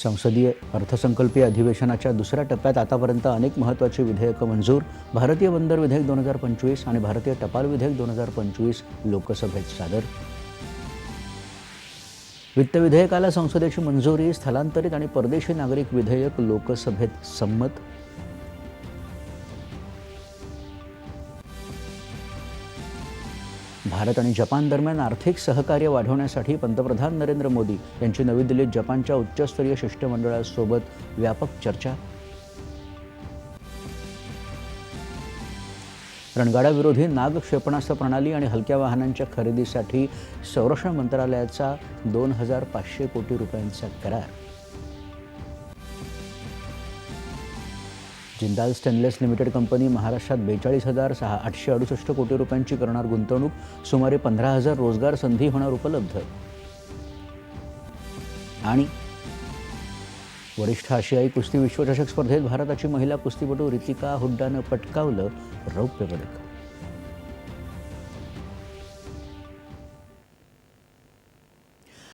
संसदीय अर्थसंकल्पीय अधिवेशनाच्या दुसऱ्या टप्प्यात आतापर्यंत अनेक महत्त्वाची विधेयकं मंजूर. भारतीय बंदर विधेयक 2025 आणि भारतीय टपाल विधेयक 2025 लोकसभेत सादर. वित्त विधेयकाला संसदेची मंजुरी. स्थलांतरित आणि परदेशी नागरिक विधेयक लोकसभेत संमत. भारत आणि जपान दरम्यान आर्थिक सहकार्य वाढवण्यासाठी पंतप्रधान नरेंद्र मोदी यांची नवी दिल्लीत जपानच्या उच्चस्तरीय शिष्टमंडळासोबत व्यापक चर्चा. रणगाडाविरोधी नाग क्षेपणास्त्र प्रणाली आणि हलक्या वाहनांच्या खरेदीसाठी संरक्षण मंत्रालयाचा 2,500 कोटी रुपयांचा करार. जिंदाल स्टेनलेस लिमिटेड कंपनी महाराष्ट्रात 42,868 कोटी रुपयांची करणार गुंतवणूक. सुमारे 15,000 रोजगार संधी होणार उपलब्ध. आणि वरिष्ठ आशियाई कुस्ती विश्वचषक स्पर्धेत भारताची महिला कुस्तीपटू रितिका हुड्डानं पटकावलं रौप्य पदक.